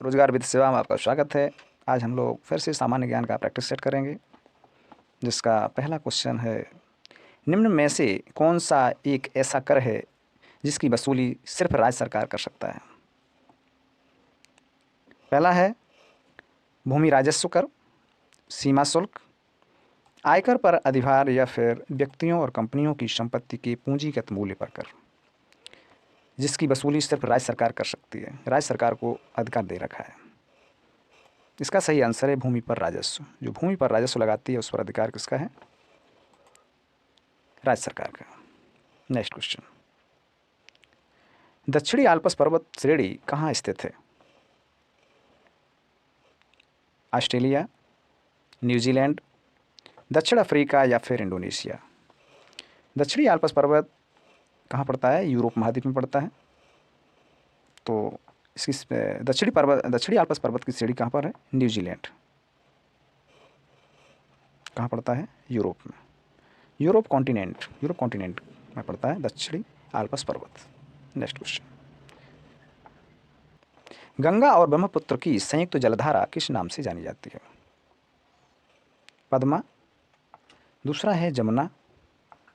रोजगार वित्त सेवा में आपका स्वागत है। आज हम लोग फिर से सामान्य ज्ञान का प्रैक्टिस सेट करेंगे, जिसका पहला क्वेश्चन है, निम्न में से कौन सा एक ऐसा कर है जिसकी वसूली सिर्फ राज्य सरकार कर सकता है। पहला है भूमि राजस्व कर, सीमा शुल्क, आयकर पर अधिभार या फिर व्यक्तियों और कंपनियों की संपत्ति के पूंजीगत मूल्य पर कर, जिसकी वसूली सिर्फ राज्य सरकार कर सकती है। राज्य सरकार को अधिकार दे रखा है। इसका सही आंसर है भूमि पर राजस्व। जो भूमि पर राजस्व लगाती है उस पर अधिकार किसका है? राज्य सरकार का। नेक्स्ट क्वेश्चन, दक्षिणी आल्प्स पर्वत श्रेणी कहाँ स्थित है? ऑस्ट्रेलिया, न्यूजीलैंड, दक्षिण अफ्रीका या फिर इंडोनेशिया। दक्षिणी आल्प्स पर्वत कहाँ पड़ता है? यूरोप महाद्वीप में पड़ता है। तो इसकी दक्षिणी आल्प्स पर्वत की श्रेणी कहाँ पर है? न्यूजीलैंड। कहाँ पड़ता है? यूरोप में। यूरोप कॉन्टिनेंट में पड़ता है दक्षिणी आल्प्स पर्वत। नेक्स्ट क्वेश्चन, गंगा और ब्रह्मपुत्र की संयुक्त जलधारा किस नाम से जानी जाती है? पद्मा, दूसरा है जमुना,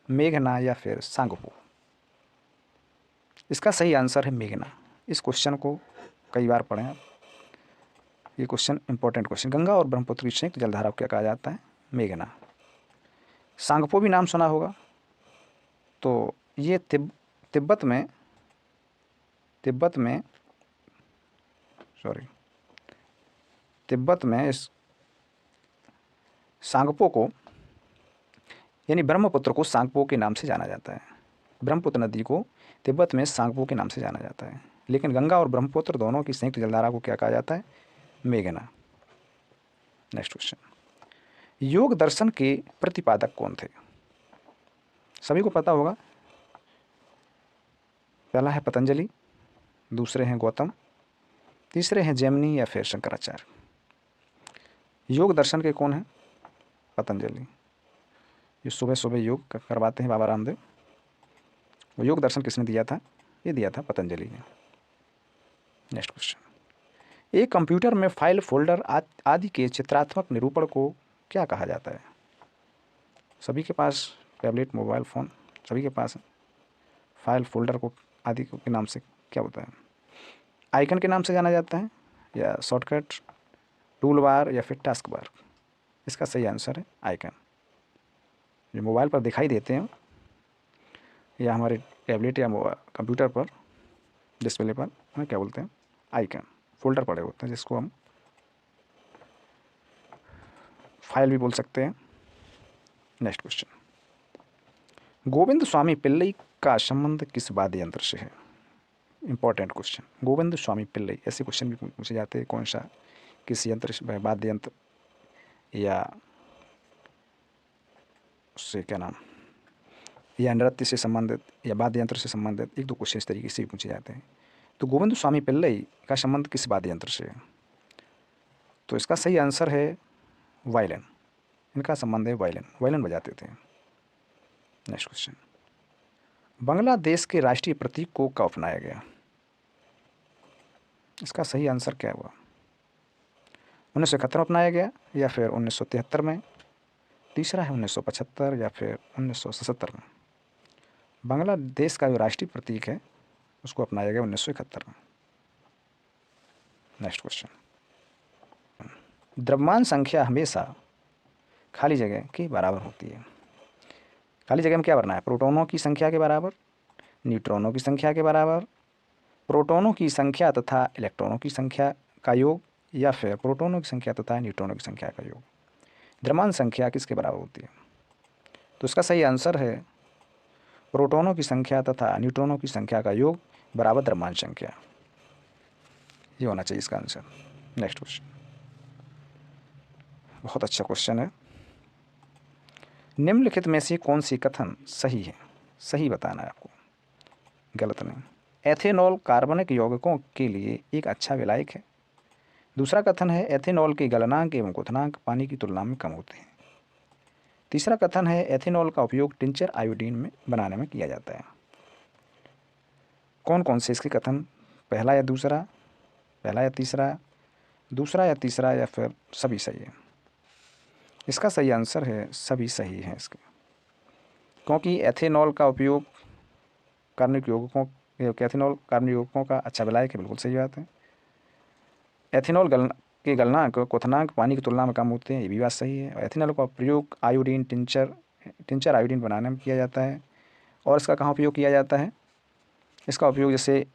मेघना या फिर सांगपो। इसका सही आंसर है मेघना। इस क्वेश्चन को कई बार पढ़ें आप। ये क्वेश्चन इंपॉर्टेंट क्वेश्चन। गंगा और ब्रह्मपुत्र की संयुक्त जलधारा को क्या कहा जाता है? मेघना। सांगपो भी नाम सुना होगा। तो ये तिब्बत में इस सांगपो को, यानी ब्रह्मपुत्र को सांगपो के नाम से जाना जाता है। ब्रह्मपुत्र नदी को तिब्बत में सांगपो के नाम से जाना जाता है, लेकिन गंगा और ब्रह्मपुत्र दोनों की संयुक्त जलधारा को क्या कहा जाता है? मेघना। नेक्स्ट क्वेश्चन, योग दर्शन के प्रतिपादक कौन थे? सभी को पता होगा। पहला है पतंजलि, दूसरे हैं गौतम, तीसरे हैं जैमिनी या फिर शंकराचार्य। योग दर्शन के कौन है? पतंजलि। जो सुबह सुबह योग करवाते हैं बाबा रामदेव, वो योग दर्शन किसने दिया था? ये दिया था पतंजलि ने। नेक्स्ट क्वेश्चन, एक कंप्यूटर में फाइल, फोल्डर आदि के चित्रात्मक निरूपण को क्या कहा जाता है? सभी के पास टैबलेट, मोबाइल फ़ोन सभी के पास है। फाइल, फोल्डर को आदि के नाम से क्या होता है? आइकन के नाम से जाना जाता है, या शॉर्टकट, टूल बार या फिर टास्क बार। इसका सही आंसर है आइकन। जो मोबाइल पर दिखाई देते हैं या हमारे टैबलेट या कंप्यूटर पर डिस्प्ले पर, उन्हें क्या बोलते हैं? आइकन। फोल्डर पड़े होते हैं जिसको हम फाइल भी बोल सकते हैं। नेक्स्ट क्वेश्चन, गोविंद स्वामी पिल्लई का संबंध किस वाद्य यंत्र से है? Important question. गोविंद स्वामी पिल्लई, ऐसे क्वेश्चन भी पूछे जाते हैं। कौन सा, किस यंत्र से, वाद्य यंत्र या उससे क्या नाम, या नृत्य से संबंधित या वाद्य यंत्र से संबंधित, एक दो क्वेश्चन इस तरीके से भी पूछे जाते हैं। तो गोविंद स्वामी पिल्लई का संबंध किस वाद्य यंत्र से है? तो इसका सही आंसर है वायलिन। इनका संबंध है वायलिन। वायलिन बजाते थे। नेक्स्ट क्वेश्चन, बांग्लादेश के राष्ट्रीय प्रतीक को कब अपनाया गया? इसका सही आंसर क्या हुआ? 1971 में अपनाया गया या फिर 1973 में, तीसरा है 1975 या फिर 1977 में। बांग्लादेश का जो राष्ट्रीय प्रतीक है उसको अपनाया गया 1971 में। नेक्स्ट क्वेश्चन, द्रव्यमान संख्या हमेशा खाली जगह के बराबर होती है। खाली जगह में क्या भरना है? प्रोटॉनों की संख्या के बराबर, न्यूट्रॉनों की संख्या के बराबर, प्रोटॉनों की संख्या तथा इलेक्ट्रॉनों की संख्या का योग, या फिर प्रोटॉनों की संख्या तथा न्यूट्रॉनों की संख्या का योग। द्रव्यमान संख्या किसके बराबर होती है? तो इसका सही आंसर है प्रोटॉनों की संख्या तथा न्यूट्रॉनों की संख्या का योग बराबर द्रव्यमान संख्या। ये होना चाहिए इसका आंसर। नेक्स्ट क्वेश्चन, बहुत अच्छा क्वेश्चन है। निम्नलिखित में से कौन सी कथन सही है? सही बताना है आपको, गलत नहीं। एथेनॉल कार्बनिक यौगिकों के लिए एक अच्छा विलायक है। दूसरा कथन है एथेनॉल के गलनांक एवं क्वथनांक पानी की तुलना में कम होते हैं। तीसरा कथन है एथेनॉल का उपयोग टिंचर आयोडीन में बनाने में किया जाता है। कौन कौन से इसके कथन, पहला या दूसरा, पहला या तीसरा, दूसरा या तीसरा या फिर सभी सही है? इसका सही आंसर है सभी सही है इसके, क्योंकि एथेनॉल का उपयोग कार्बनिक यौगिकों एथेनॉल कार्बनिक यौगिकों का अच्छा विलायक है, बिल्कुल सही बात है। एथेनॉल के गलनांक क्वथनांक पानी की तुलना में कम होते हैं, ये भी बात सही है। और एथेनॉल का प्रयोग आयोडीन टिंचर आयोडीन बनाने में किया जाता है। और इसका कहाँ उपयोग किया जाता है? इसका उपयोग जैसे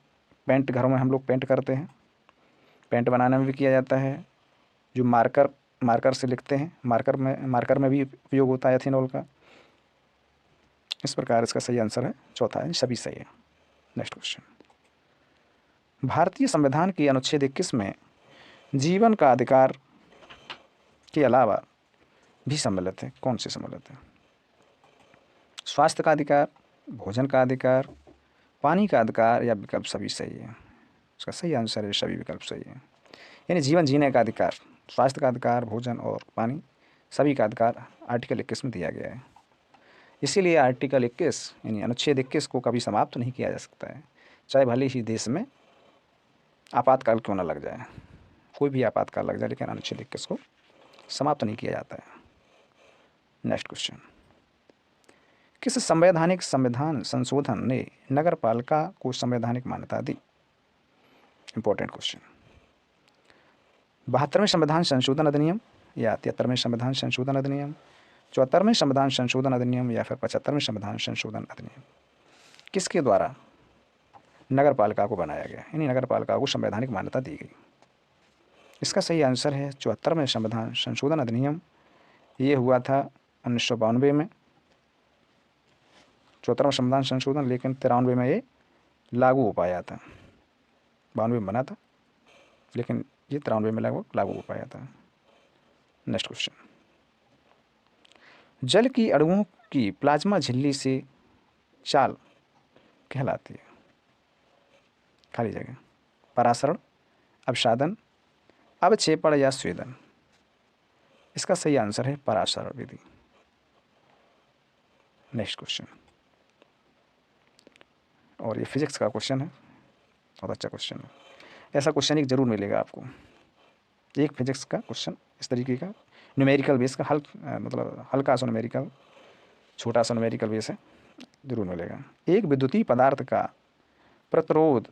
पेंट, घरों में हम लोग पेंट करते हैं, पेंट बनाने में भी किया जाता है। जो मार्कर से लिखते हैं, मार्कर में भी उपयोग होता है एथेनॉल का। इस प्रकार इसका सही आंसर है चौथा है, सभी सही है। नेक्स्ट क्वेश्चन, भारतीय संविधान की अनुच्छेद 21 में जीवन का अधिकार के अलावा भी सम्मिलित है, कौन से सम्मिलित है? स्वास्थ्य का अधिकार, भोजन का अधिकार, पानी का अधिकार या विकल्प सभी सही है? इसका सही आंसर है सभी विकल्प सही है। यानी जीवन जीने का अधिकार, स्वास्थ्य का अधिकार, भोजन और पानी, सभी का अधिकार आर्टिकल 21 में दिया गया है। इसीलिए आर्टिकल 21 यानी अनुच्छेद 21 को कभी समाप्त नहीं किया जा सकता है, चाहे भले ही देश में आपातकाल क्यों न लग जाए, कोई भी आपातकाल लग जाए, लेकिन अनुच्छेद 21 को समाप्त नहीं किया जाता है। नेक्स्ट क्वेश्चन, किस संवैधानिक संविधान संशोधन ने नगर पालिका को संवैधानिक मान्यता दी? Important question. 72वें संविधान संशोधन अधिनियम या 73वें संविधान संशोधन अधिनियम, 74वें संविधान संशोधन अधिनियम या फिर 75वें संविधान संशोधन अधिनियम, किसके द्वारा नगर पालिका को बनाया गया, यानी नगर पालिका को संवैधानिक मान्यता दी गई? इसका सही आंसर है 74वें संविधान संशोधन अधिनियम। ये हुआ था 1992 में, 74वां संविधान संशोधन, लेकिन 93 में ये लागू हो पाया था। 92 में बना था, लेकिन ये 93 में लगभग लागू हो पाया था। नेक्स्ट क्वेश्चन, जल की अणुओं की प्लाज्मा झिल्ली से चाल कहलाती है? खाली जगह, परासरण, अवसादन, अवक्षेपण या स्वेदन? इसका सही आंसर है परासरण विधि। नेक्स्ट क्वेश्चन, और ये फिजिक्स का क्वेश्चन है, बहुत अच्छा क्वेश्चन है। ऐसा क्वेश्चन एक जरूर मिलेगा आपको, एक फिजिक्स का क्वेश्चन इस तरीके का, न्यूमेरिकल बेस का, मतलब हल्का सा न्यूमेरिकल, छोटा सा न्यूमेरिकल बेस है, जरूर मिलेगा। एक विद्युतीय पदार्थ का प्रतिरोध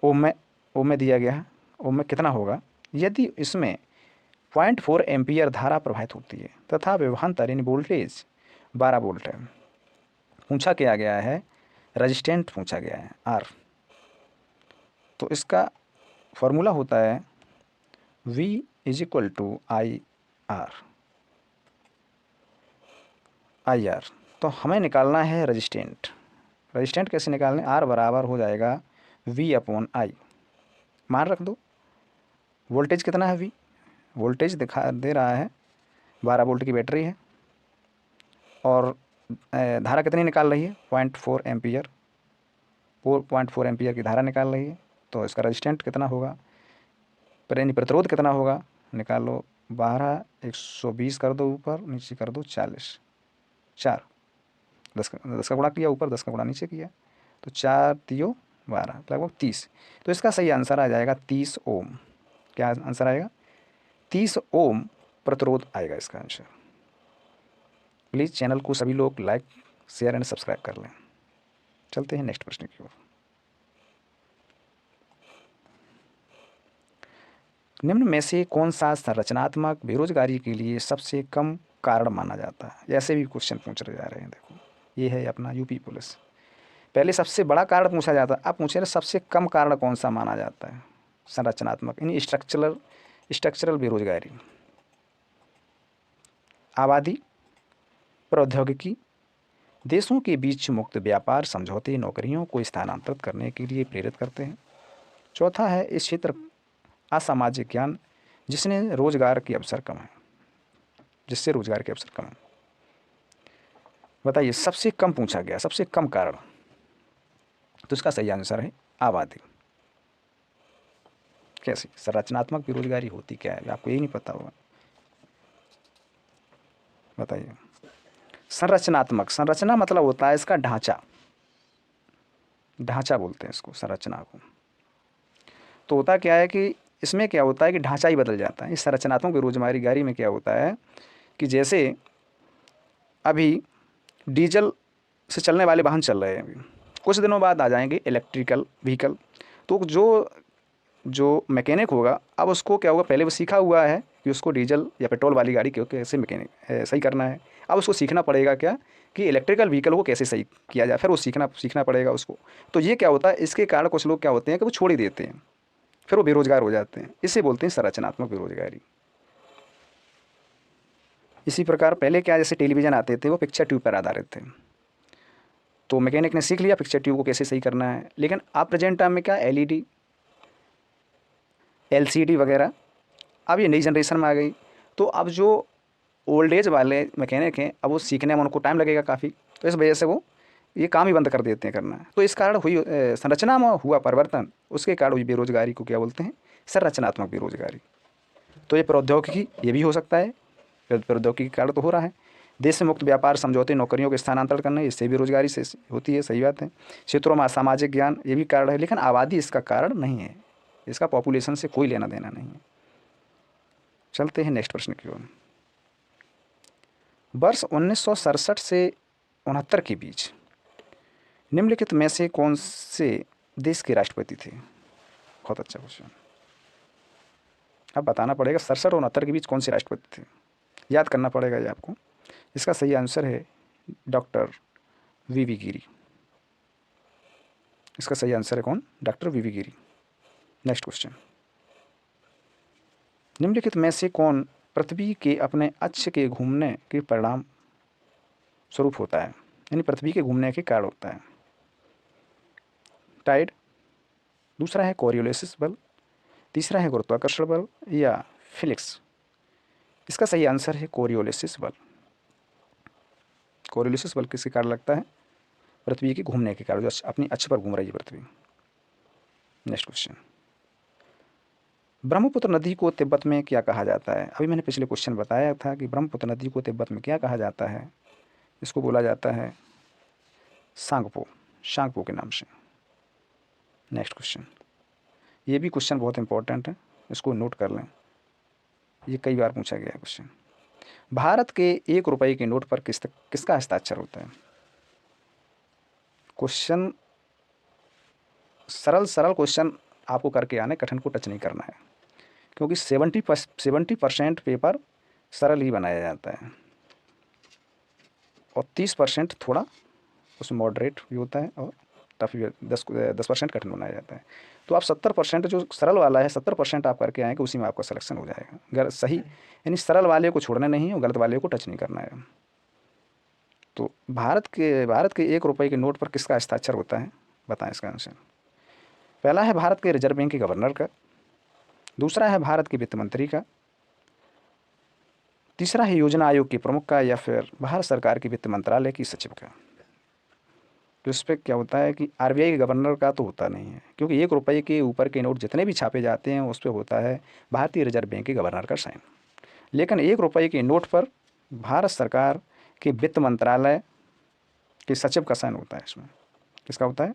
ओम में दिया गया है, ओम में कितना होगा यदि इसमें 0.4 एम्पियर धारा प्रवाहित होती है तथा विभवांतर यानी वोल्टेज 12 वोल्ट है? पूछा क्या गया है, रजिस्टेंट पूछा गया है आर। तो इसका फॉर्मूला होता है V = आई आर। तो हमें निकालना है रजिस्टेंट। रजिस्टेंट कैसे निकालने? आर बराबर हो जाएगा V/I। मान रख दो, वोल्टेज कितना है V, वोल्टेज दिखा दे रहा है 12 वोल्ट की बैटरी है, और धारा कितनी निकाल रही है 0.4 एम्पियर, 0.4 एम्पियर की धारा निकाल रही है। तो इसका रजिस्टेंट कितना होगा, प्रतिरोध कितना होगा, निकाल लो। 12 120 कर दो, ऊपर नीचे कर दो 40, 4 10 का गुणा किया ऊपर, 10 का गुणा नीचे किया, तो 4 3 12 लगभग 30। तो इसका सही आंसर आ जाएगा 30 ओम। क्या आंसर आएगा? 30 ओम प्रतिरोध आएगा इसका आंसर। प्लीज़ चैनल को सभी लोग लाइक, शेयर एंड सब्सक्राइब कर लें। चलते हैं नेक्स्ट प्रश्न की ओर। निम्न में से कौन सा संरचनात्मक बेरोजगारी के लिए सबसे कम कारण माना जाता है? ऐसे भी क्वेश्चन पूछ रहे जा रहे हैं। देखो, ये है अपना यूपी पुलिस। पहले सबसे बड़ा कारण पूछा जाता है, अब पूछ रहे सबसे कम कारण कौन सा माना जाता है संरचनात्मक, यानी स्ट्रक्चरल बेरोजगारी। आबादी, प्रौद्योगिकी, देशों के बीच मुक्त व्यापार समझौते नौकरियों को स्थानांतरित करने के लिए प्रेरित करते हैं। चौथा है इस क्षेत्र असामाजिक ज्ञान जिससे रोजगार के अवसर कम है। बताइए, सबसे कम पूछा गया, सबसे कम कारण, तो इसका सही आंसर है आबादी। कैसी संरचनात्मक बेरोजगारी होती क्या है, आपको यही नहीं पता होगा? बताइए। संरचनात्मक, संरचना मतलब होता है इसका ढांचा, ढांचा बोलते हैं इसको, संरचना को। तो होता क्या है कि इसमें क्या होता है कि ढांचा ही बदल जाता है। इस संरचनात्मक बेरोजगारी में क्या होता है कि जैसे अभी डीजल से चलने वाले वाहन चल रहे हैं, अभी कुछ दिनों बाद आ जाएंगे इलेक्ट्रिकल व्हीकल। तो जो जो मैकेनिक होगा, अब उसको क्या होगा, पहले वो सीखा हुआ है कि उसको डीजल या पेट्रोल वाली गाड़ी को कैसे मैकेनिक सही करना है। अब उसको सीखना पड़ेगा क्या कि इलेक्ट्रिकल व्हीकल को कैसे सही किया जाए, फिर वो सीखना पड़ेगा उसको। तो ये क्या होता है, इसके कारण कुछ लोग क्या होते हैं कि वो छोड़ ही देते हैं, फिर वो बेरोजगार हो जाते हैं। इसे बोलते हैं संरचनात्मक बेरोजगारी। इसी प्रकार पहले क्या, जैसे टेलीविज़न आते थे वो पिक्चर ट्यूब पर आधारित थे, तो मैकेनिक ने सीख लिया पिक्चर ट्यूब को कैसे सही करना है। लेकिन अब प्रेजेंट टाइम में क्या, एलईडी, एलसीडी वगैरह, अब ये नई जनरेशन में आ गई। तो अब जो ओल्ड एज वाले मैकेनिक हैं, अब वो सीखने में उनको टाइम लगेगा काफ़ी, तो इस वजह से वो ये काम ही बंद कर देते हैं करना। तो इस कारण हुई संरचना में हुआ परिवर्तन, उसके कारण हुई बेरोजगारी को क्या बोलते हैं, संरचनात्मक बेरोजगारी। तो ये प्रौद्योगिकी, ये भी हो सकता है, प्रौद्योगिकी के कारण तो हो रहा है। देश से मुक्त व्यापार समझौते, नौकरियों के स्थानांतरण करने, इससे बेरोजगारी से होती है, सही बात है। क्षेत्रों में सामाजिक ज्ञान, ये भी कारण है, लेकिन आबादी इसका कारण नहीं है, इसका पॉपुलेशन से कोई लेना देना नहीं है। चलते हैं नेक्स्ट प्रश्न की ओर। वर्ष 1967 से 69 के बीच निम्नलिखित में से कौन से देश के राष्ट्रपति थे? बहुत अच्छा क्वेश्चन। अब बताना पड़ेगा 67 और 69 के बीच कौन से राष्ट्रपति थे, याद करना पड़ेगा ये आपको। इसका सही आंसर है डॉक्टर वीवी गिरी। इसका सही आंसर है कौन, डॉक्टर वीवी गिरी। नेक्स्ट क्वेश्चन, निम्नलिखित में से कौन पृथ्वी के अपने अक्ष के घूमने के परिणाम स्वरूप होता है, यानी पृथ्वी के घूमने के कारण होता है? टाइड, दूसरा है कोरियोलिसिस बल, तीसरा है गुरुत्वाकर्षण बल, या फिलिक्स? इसका सही आंसर है कोरियोलिसिस बल। कोरियोलिसिस बल किसके कारण लगता है, पृथ्वी के घूमने के कारण, जो अपनी अक्ष पर घूम रही है पृथ्वी। नेक्स्ट क्वेश्चन, ब्रह्मपुत्र नदी को तिब्बत में क्या कहा जाता है? अभी मैंने पिछले क्वेश्चन बताया था कि ब्रह्मपुत्र नदी को तिब्बत में क्या कहा जाता है, इसको बोला जाता है सांगपो, शांगपो के नाम से। नेक्स्ट क्वेश्चन, ये भी क्वेश्चन बहुत इंपॉर्टेंट है, इसको नोट कर लें, ये कई बार पूछा गया है क्वेश्चन। भारत के 1 रुपये के नोट पर किसका हस्ताक्षर होता है? क्वेश्चन सरल क्वेश्चन आपको करके आने, कठिन को टच नहीं करना है, क्योंकि 70% पेपर सरल ही बनाया जाता है और 30% थोड़ा उसमें मॉडरेट भी होता है और टफ भी, 10% कठिन बनाया जाता है। तो आप 70% जो सरल वाला है 70% आप करके आएँगे, उसी में आपका सिलेक्शन हो जाएगा। अगर सही, यानी सरल वाले को छोड़ना नहीं है और गलत वाले को टच नहीं करना है। तो भारत के 1 रुपये के नोट पर किसका हस्ताक्षर होता है, बताएं इसका आंसर। पहला है भारत के रिजर्व बैंक के गवर्नर का, दूसरा है भारत के वित्त मंत्री का, तीसरा है योजना आयोग के प्रमुख का, या फिर भारत सरकार के वित्त मंत्रालय की सचिव का। तो इस पर क्या होता है कि आरबीआई के गवर्नर का तो होता नहीं है, क्योंकि 1 रुपये के ऊपर के नोट जितने भी छापे जाते हैं उस पर होता है भारतीय रिजर्व बैंक के गवर्नर का साइन। लेकिन 1 रुपये के नोट पर भारत सरकार के वित्त मंत्रालय के सचिव का साइन होता है। इसमें किसका होता है,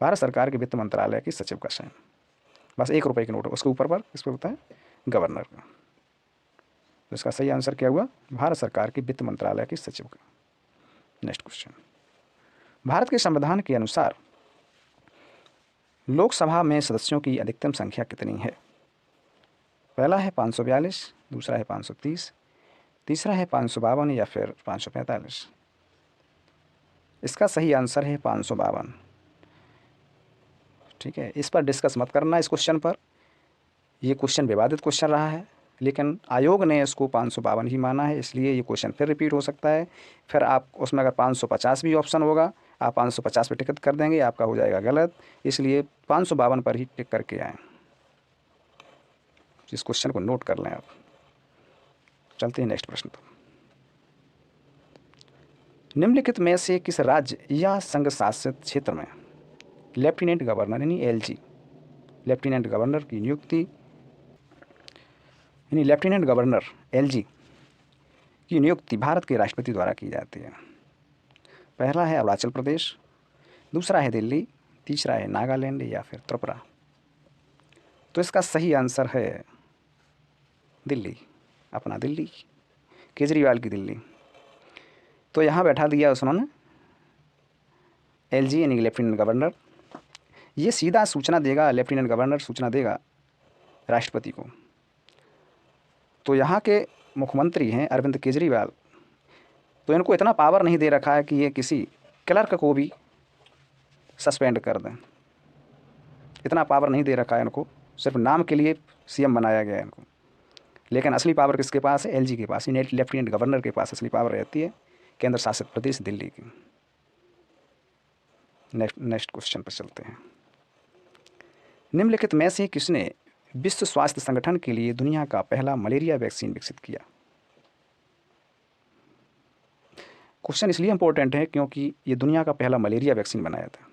भारत सरकार के वित्त मंत्रालय के सचिव का साइन। बस 1 रुपये के नोट, उसके ऊपर पर किस पर होता है, गवर्नर का। तो इसका सही आंसर क्या हुआ, भारत सरकार के वित्त मंत्रालय के सचिव का। नेक्स्ट क्वेश्चन, भारत के संविधान के अनुसार लोकसभा में सदस्यों की अधिकतम संख्या कितनी है? पहला है 542, दूसरा है 530, तीसरा है 552, या फिर 545? इसका सही आंसर है 552। ठीक है, इस पर डिस्कस मत करना, इस क्वेश्चन पर। ये क्वेश्चन विवादित क्वेश्चन रहा है, लेकिन आयोग ने इसको 552 ही माना है, इसलिए ये क्वेश्चन फिर रिपीट हो सकता है। फिर आप उसमें अगर 550 भी ऑप्शन होगा, आप 550 पे टिक कर देंगे, आपका हो जाएगा गलत, इसलिए 552 पर ही टिक करके आएँ। इस क्वेश्चन को नोट कर लें आप। चलते हैं नेक्स्ट प्रश्न पर। निम्नलिखित में से किस राज्य या संघ शासित क्षेत्र में लेफ्टिनेंट गवर्नर यानी एलजी, लेफ्टिनेंट गवर्नर की नियुक्ति, यानी लेफ्टिनेंट गवर्नर एलजी की नियुक्ति भारत के राष्ट्रपति द्वारा की जाती है? पहला है अरुणाचल प्रदेश, दूसरा है दिल्ली, तीसरा है नागालैंड, या फिर त्रिपुरा? तो इसका सही आंसर है दिल्ली, अपना दिल्ली, केजरीवाल की दिल्ली। तो यहाँ बैठा दिया उन्होंने LG यानी लेफ्टिनेंट गवर्नर। ये सीधा सूचना देगा, लेफ्टिनेंट गवर्नर सूचना देगा राष्ट्रपति को। तो यहाँ के मुख्यमंत्री हैं अरविंद केजरीवाल, तो इनको इतना पावर नहीं दे रखा है कि ये किसी क्लर्क को भी सस्पेंड कर दें। इतना पावर नहीं दे रखा है इनको, सिर्फ नाम के लिए CM बनाया गया है इनको। लेकिन असली पावर किसके पास है? LG के पास, लेफ्टिनेंट गवर्नर के पास असली पावर रहती है, केंद्र शासित प्रदेश दिल्ली की। नेक्स्ट क्वेश्चन पर चलते हैं। निम्नलिखित में से किसने विश्व स्वास्थ्य संगठन के लिए दुनिया का पहला मलेरिया वैक्सीन विकसित किया? क्वेश्चन इसलिए इंपॉर्टेंट है क्योंकि ये दुनिया का पहला मलेरिया वैक्सीन बनाया था।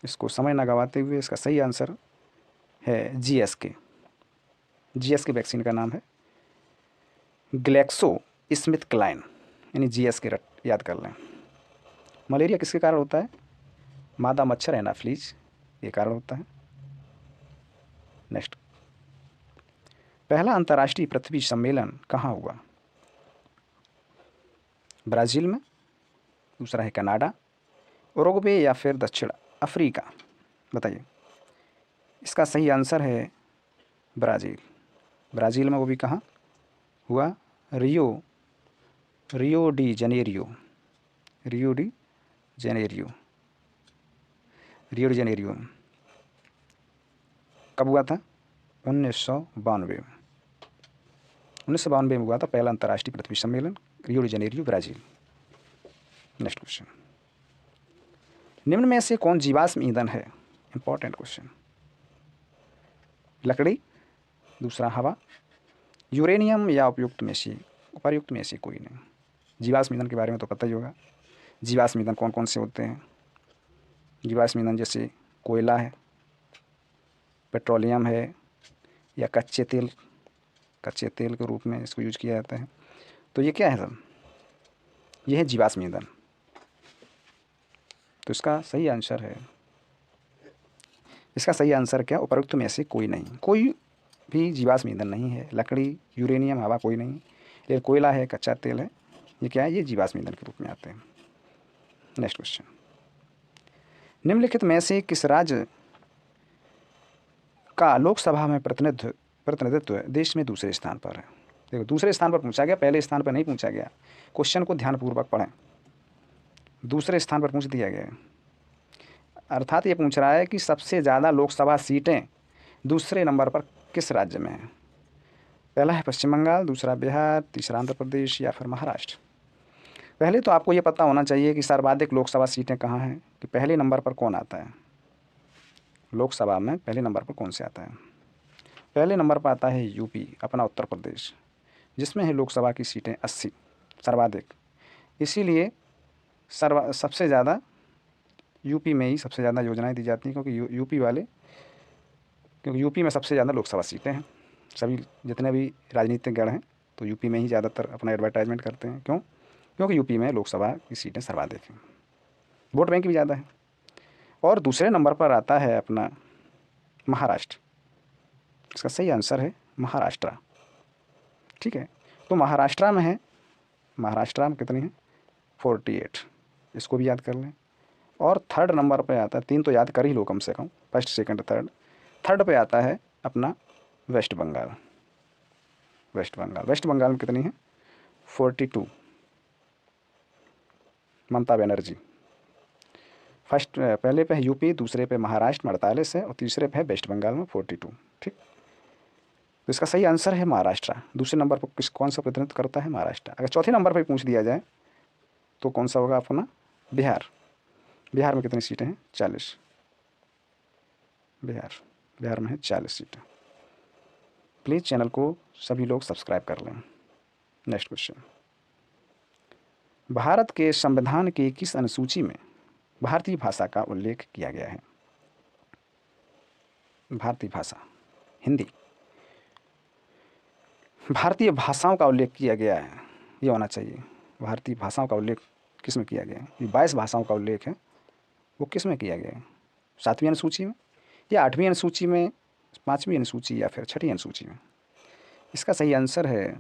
इसको समय ना गवाते हुए इसका सही आंसर है GSK। GSK वैक्सीन का नाम है ग्लैक्सो स्मिथ क्लाइन, यानी GSK याद कर लें। मलेरिया किसके कारण होता है? मादा मच्छर एनाफ्लीज, ये कारण होता है। नेक्स्ट, पहला अंतर्राष्ट्रीय पृथ्वी सम्मेलन कहाँ हुआ? ब्राज़ील में, दूसरा है कनाडा, उरुग्वे या फिर दक्षिण अफ्रीका? बताइए। इसका सही आंसर है ब्राज़ील। ब्राज़ील में वो भी कहाँ हुआ? Rio de Janeiro, Rio de Janeiro. कब हुआ था? 1992 में हुआ था पहला अंतर्राष्ट्रीय पृथ्वी सम्मेलन, Rio de Janeiro, Brazil. Next question, निम्न में से कौन जीवाश्म ईंधन है? Important question. लकड़ी, दूसरा हवा, यूरेनियम या उपर्युक्त में से कोई नहीं। जीवाश्म ईंधन के बारे में तो पता ही होगा। जीवाश्म ईंधन कौन कौन से होते हैं? जीवाश्म ईंधन जैसे कोयला है, पेट्रोलियम है, या कच्चे तेल के रूप में इसको यूज किया जाता है। तो ये क्या है सब? ये है जीवाश्म ईंधन। तो इसका सही आंसर क्या? उपरोक्त में से कोई नहीं। कोई भी जीवाश्म ईंधन नहीं है। लकड़ी, यूरेनियम, हवा कोई नहीं, लेकिन कोयला है, कच्चा तेल है, ये क्या है? ये जीवाश्म ईंधन के रूप में आते हैं। नेक्स्ट क्वेश्चन, निम्नलिखित में से किस राज्य का लोकसभा में प्रतिनिधित्व देश में दूसरे स्थान पर है? देखो, दूसरे स्थान पर पूछा गया, पहले स्थान पर नहीं पूछा गया। क्वेश्चन को ध्यानपूर्वक पढ़ें। दूसरे स्थान पर पूछ दिया गया है, अर्थात ये पूछ रहा है कि सबसे ज़्यादा लोकसभा सीटें दूसरे नंबर पर किस राज्य में हैं? पहला है पश्चिम बंगाल, दूसरा बिहार, तीसरा आंध्र प्रदेश या फिर महाराष्ट्र? पहले तो आपको ये पता होना चाहिए कि सर्वाधिक लोकसभा सीटें कहाँ हैं, कि पहले नंबर पर कौन आता है लोकसभा में। पहले नंबर पर कौन से आता है? पहले नंबर पर आता है यूपी, अपना उत्तर प्रदेश, जिसमें है लोकसभा की सीटें 80 सर्वाधिक। इसीलिए सबसे ज़्यादा यूपी में ही सबसे ज़्यादा योजनाएं दी जाती हैं, क्योंकि यूपी में सबसे ज़्यादा लोकसभा सीटें हैं। सभी जितने भी राजनीतिज्ञ हैं तो यूपी में ही ज़्यादातर अपना एडवर्टाइजमेंट करते हैं। क्यों? क्योंकि यूपी में लोकसभा की सीटें सर्वाधिक हैं, वोट बैंक भी ज़्यादा है। और दूसरे नंबर पर आता है अपना महाराष्ट्र। इसका सही आंसर है महाराष्ट्र। ठीक है, तो महाराष्ट्र में कितनी है? 48। इसको भी याद कर लें। और थर्ड नंबर पे आता है, 3 तो याद कर ही लो कम से कम, फर्स्ट, सेकंड, थर्ड पे आता है अपना वेस्ट बंगाल में कितनी है? 42, ममता बनर्जी। पहले पे है यूपी, दूसरे पे महाराष्ट्र 48 है, और तीसरे पे है वेस्ट बंगाल में 42। ठीक, तो इसका सही आंसर है महाराष्ट्र। दूसरे नंबर पर कौन सा प्रतिनिधित्व करता है? महाराष्ट्र। अगर चौथे नंबर पर पूछ दिया जाए तो कौन सा होगा अपना? बिहार में कितनी सीटें हैं? 40। बिहार में है 40 सीटें। प्लीज़ चैनल को सभी लोग सब्सक्राइब कर लें। नेक्स्ट क्वेश्चन, भारत के संविधान की किस अनुसूची में भारतीय भाषा का उल्लेख किया गया है? भारतीय भाषा, हिंदी, भारतीय भाषाओं का उल्लेख किया गया है, ये होना चाहिए। भारतीय भाषाओं का उल्लेख किस में किया गया है? ये 22 भाषाओं का उल्लेख है, वो किस में किया गया है? 7वीं अनुसूची में या 8वीं अनुसूची में 5वीं अनुसूची या फिर 6ठी अनुसूची में? इसका सही आंसर है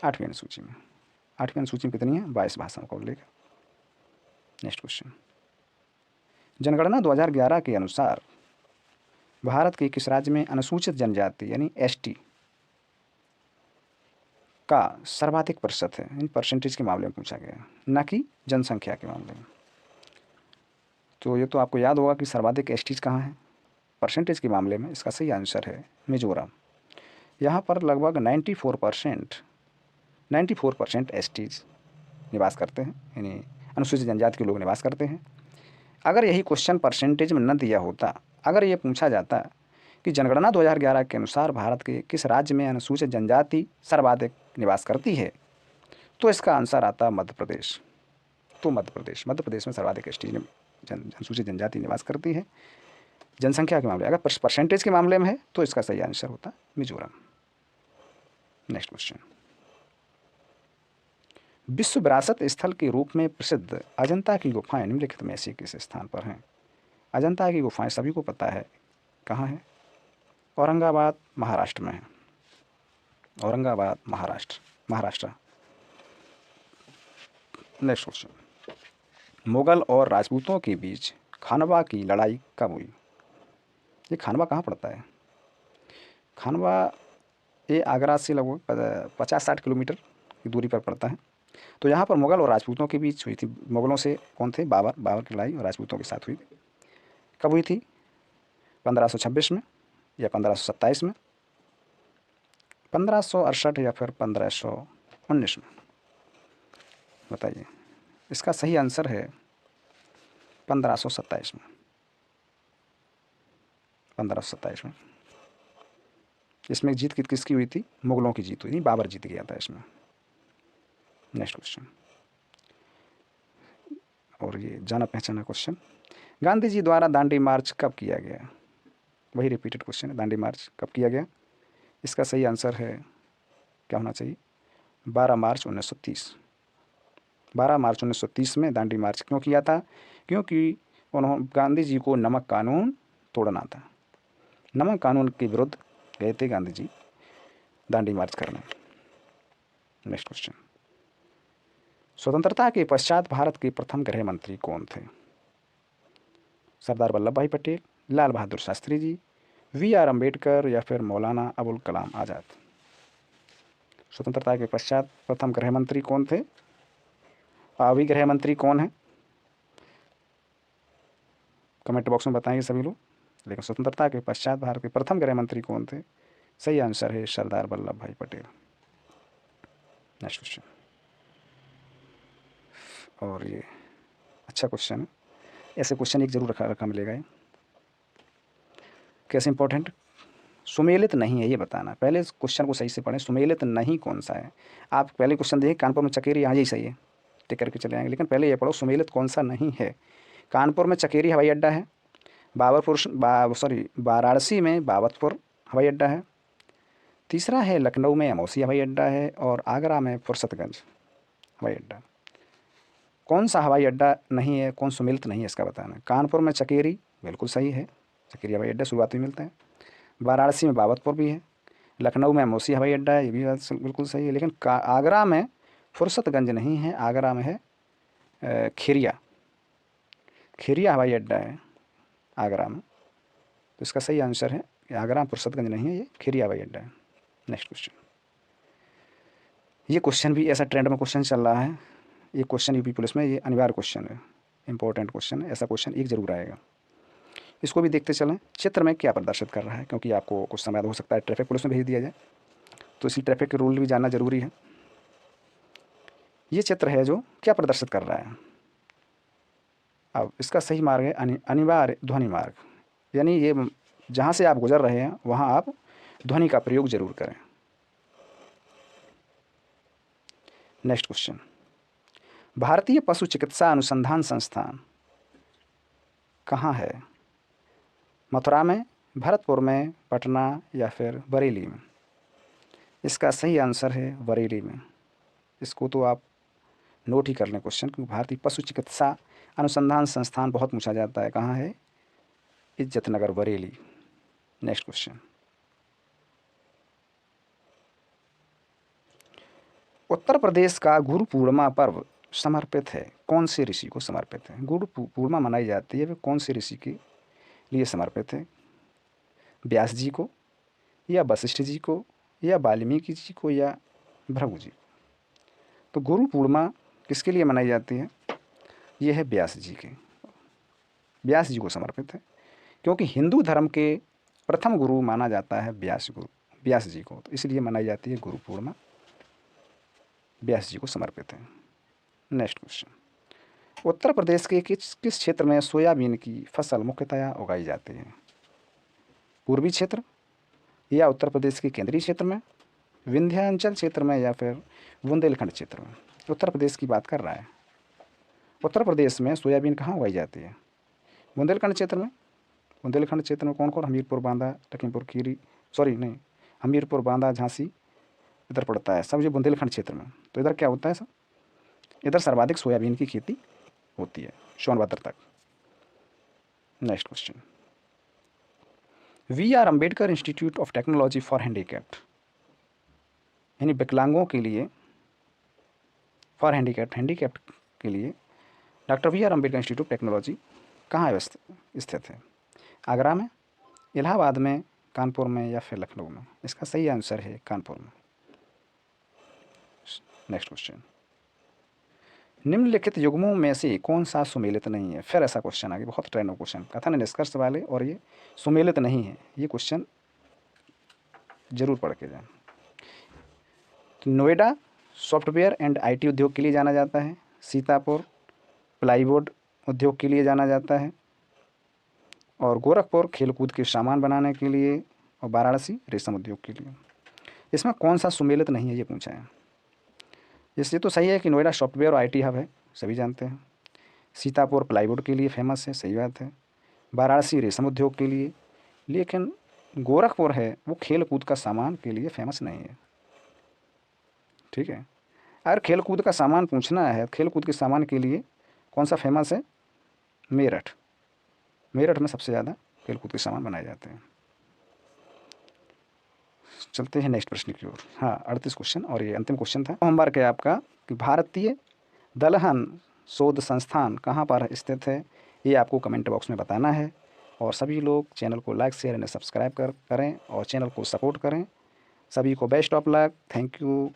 8वीं अनुसूची में। 8वीं अनुसूची में कितनी है? 22 भाषाओं का उल्लेख। नेक्स्ट क्वेश्चन, जनगणना 2011 के अनुसार भारत के किस राज्य में अनुसूचित जनजाति यानी एसटी का सर्वाधिक प्रतिशत है? इन परसेंटेज के मामले में पूछा गया है, न कि जनसंख्या के मामले में। तो ये तो आपको याद होगा कि सर्वाधिक एसटीज कहाँ हैं। परसेंटेज के मामले में इसका सही आंसर है मिजोरम। यहाँ पर लगभग 94% एसटीज निवास करते हैं, यानी अनुसूचित जनजाति के लोग निवास करते हैं। अगर यही क्वेश्चन परसेंटेज में न दिया होता, अगर ये पूछा जाता कि जनगणना 2011 के अनुसार भारत के किस राज्य में अनुसूचित जनजाति सर्वाधिक निवास करती है, तो इसका आंसर आता मध्य प्रदेश। तो मध्य प्रदेश में सर्वाधिक एसटी अनुसूचित जनजाति निवास करती है। जनसंख्या के मामले, अगर परसेंटेज के मामले में है तो इसका सही आंसर होता मिजोरम। नेक्स्ट क्वेश्चन, विश्व विरासत स्थल के रूप में प्रसिद्ध अजंता की गुफाएं निम्नलिखित में से किस स्थान पर हैं? अजंता की गुफाएं सभी को पता है कहाँ है? औरंगाबाद महाराष्ट्र में है। औरंगाबाद महाराष्ट्र। नेक्स्ट क्वेश्चन, मुगल और राजपूतों के बीच खानवा की लड़ाई कब हुई? ये खानवा कहाँ पड़ता है? खानवा ये आगरा से लगभग 50-60 किलोमीटर की दूरी पर पड़ता है। तो यहाँ पर मुगल और राजपूतों के बीच हुई थी। मुगलों से कौन थे? बाबर की लड़ाई, और राजपूतों के साथ हुई। कब हुई थी? 1526 में या 1527 में, 1568 या फिर 1519 में? बताइए। इसका सही आंसर है 1527 में। 1527 में। इसमें जीत किसकी हुई थी? मुगलों की जीत हुई थी, बाबर जीत गया था इसमें। नेक्स्ट क्वेश्चन, और ये जाना पहचाना क्वेश्चन, गांधी जी द्वारा दांडी मार्च कब किया गया? वही रिपीटेड क्वेश्चन है, दांडी मार्च कब किया गया? इसका सही आंसर है, क्या होना चाहिए? 12 मार्च 1930। 12 मार्च 1930 में दांडी मार्च क्यों किया था? क्योंकि उन्होंने, गांधी जी को नमक कानून तोड़ना था। नमक कानून के विरुद्ध गए थे गांधी जी दांडी मार्च करने। नेक्स्ट क्वेश्चन, स्वतंत्रता के पश्चात भारत के प्रथम गृह मंत्री कौन थे? सरदार वल्लभ भाई पटेल, लाल बहादुर शास्त्री जी, वी.आर. अम्बेडकर या फिर मौलाना अबुल कलाम आज़ाद? स्वतंत्रता के पश्चात प्रथम गृह मंत्री कौन थे? अभी गृह मंत्री कौन है? कमेंट बॉक्स में बताएंगे सभी लोग। लेकिन स्वतंत्रता के पश्चात भारत के प्रथम गृह मंत्री कौन थे? सही आंसर है सरदार वल्लभ भाई पटेल। नेक्स्ट क्वेश्चन, और ये अच्छा क्वेश्चन है, ऐसे क्वेश्चन एक जरूर रखा मिलेगा। ये कैसे इंपॉर्टेंट? सुमेलित नहीं है ये बताना। पहले इस क्वेश्चन को सही से पढ़ें, सुमेलित नहीं कौन सा है। आप पहले क्वेश्चन देखिए, कानपुर में चकेरी, यहाँ यही सही है, टिक करके चले आएंगे। लेकिन पहले ये पढ़ो सुमेलित कौन सा नहीं है। कानपुर में चकेरी हवाई अड्डा है, वाराणसी में बाबतपुर हवाई अड्डा है, तीसरा है लखनऊ में अमौसी हवाई अड्डा है, और आगरा में फुर्सतगंज हवाई अड्डा। कौन सा हवाई अड्डा नहीं है, कौन सुमेलित नहीं है, इसका बताना। कानपुर में चकेरी बिल्कुल सही है, चकेरी हवाई अड्डा शुरुआत में मिलता है। वाराणसी में बाबतपुर भी है, लखनऊ में अमौसी हवाई अड्डा है, ये भी बात बिल्कुल सही है। लेकिन आगरा में फुर्सतगंज नहीं है, आगरा में है खेरिया हवाई अड्डा है आगरा में। तो इसका सही आंसर है कि आगरा में फुर्सतगंज नहीं है, ये खेरिया हवाई अड्डा है। नेक्स्ट क्वेश्चन, ये क्वेश्चन भी ऐसा ट्रेंड में क्वेश्चन चल रहा है। ये क्वेश्चन यूपी पुलिस में ये अनिवार्य क्वेश्चन है, इंपॉर्टेंट क्वेश्चन है। ऐसा क्वेश्चन एक जरूर आएगा, इसको भी देखते चलें। चित्र में क्या प्रदर्शित कर रहा है? क्योंकि आपको कुछ समय हो सकता है ट्रैफिक पुलिस में भेज दिया जाए, तो इसी ट्रैफिक के रूल भी जानना जरूरी है। ये चित्र है जो क्या प्रदर्शित कर रहा है? अब इसका सही मार्ग है अनिवार्य ध्वनि मार्ग, यानी ये जहाँ से आप गुजर रहे हैं वहाँ आप ध्वनि का प्रयोग जरूर करें। नेक्स्ट क्वेश्चन, भारतीय पशु चिकित्सा अनुसंधान संस्थान कहाँ है? मथुरा में, भरतपुर में, पटना या फिर बरेली में? इसका सही आंसर है बरेली में। इसको तो आप नोट ही कर लें क्वेश्चन, क्योंकि भारतीय पशु चिकित्सा अनुसंधान संस्थान बहुत पूछा जाता है। कहाँ है? इज्जत नगर बरेली। नेक्स्ट क्वेश्चन, उत्तर प्रदेश का गुरु पूर्णिमा पर्व समर्पित है कौन से ऋषि को समर्पित है? गुरु पूर्णिमा मनाई जाती है, वे कौन से ऋषि के लिए समर्पित है? व्यास जी को, या वशिष्ठ जी को, या वाल्मीकि जी को, या भृगु जी को? तो गुरु पूर्णिमा किसके लिए मनाई जाती है? ये है व्यास जी के, व्यास जी को समर्पित है, क्योंकि हिंदू धर्म के प्रथम गुरु माना जाता है व्यास जी को, तो इसलिए मनाई जाती है गुरु पूर्णिमा, व्यास जी को समर्पित है। नेक्स्ट क्वेश्चन, उत्तर प्रदेश के किस किस क्षेत्र में सोयाबीन की फसल मुख्यतया उगाई जाती है? पूर्वी क्षेत्र, या उत्तर प्रदेश के केंद्रीय क्षेत्र में, विंध्याचल क्षेत्र में, या फिर बुंदेलखंड क्षेत्र में? उत्तर प्रदेश की बात कर रहा है। उत्तर प्रदेश में सोयाबीन कहाँ उगाई जाती है? बुंदेलखंड क्षेत्र में। बुंदेलखंड क्षेत्र में कौन कौन? हमीरपुर, बांदा, लखीमपुर खीरी, सॉरी नहीं, हमीरपुर, बांदा, झांसी इधर पड़ता है सब, ये बुंदेलखंड क्षेत्र में। तो इधर क्या होता है सब? इधर सर्वाधिक सोयाबीन की खेती होती है, सोनभद्र तक। Next question, VR Ambedkar institute of technology for handicapped, यानी विकलांगों के लिए, फॉर हैंडीकैप्ड के लिए doctor VR Ambedkar institute of technology कहाँ स्थित है? आगरा में, इलाहाबाद में, कानपुर में, या फिर लखनऊ में? इसका सही आंसर है कानपुर में। नेक्स्ट क्वेश्चन, निम्नलिखित युग्मों में से कौन सा सुमेलित नहीं है? फिर ऐसा क्वेश्चन आ गया, बहुत ट्रेंड क्वेश्चन, कथन निष्कर्ष वाले, और ये सुमेलित नहीं है, ये क्वेश्चन जरूर पढ़ के जाएं। तो नोएडा सॉफ्टवेयर एंड IT उद्योग के लिए जाना जाता है, सीतापुर प्लाईवुड उद्योग के लिए जाना जाता है, और गोरखपुर खेलकूद के सामान बनाने के लिए, और वाराणसी रेशम उद्योग के लिए। इसमें कौन सा सुमेलित नहीं है ये पूछा है। इसलिए तो सही है कि नोएडा सॉफ्टवेयर और IT हब है, सभी जानते हैं। सीतापुर प्लाईवुड के लिए फेमस है, सही बात है। वाराणसी रेशम उद्योग के लिए, लेकिन गोरखपुर है वो खेल कूद का सामान के लिए फेमस नहीं है। ठीक है, अगर खेल कूद का सामान पूछना है, खेल कूद के सामान के लिए कौन सा फेमस है? मेरठ, मेरठ में सबसे ज़्यादा खेल कूद के सामान बनाए जाते हैं। चलते हैं नेक्स्ट प्रश्न की ओर। हाँ, 38 क्वेश्चन, और ये अंतिम क्वेश्चन था। होमवर्क है आपका कि भारतीय दलहन शोध संस्थान कहाँ पर स्थित है, ये आपको कमेंट बॉक्स में बताना है। और सभी लोग चैनल को लाइक, शेयर एंड सब्सक्राइब करें, और चैनल को सपोर्ट करें। सभी को best of luck, thank you.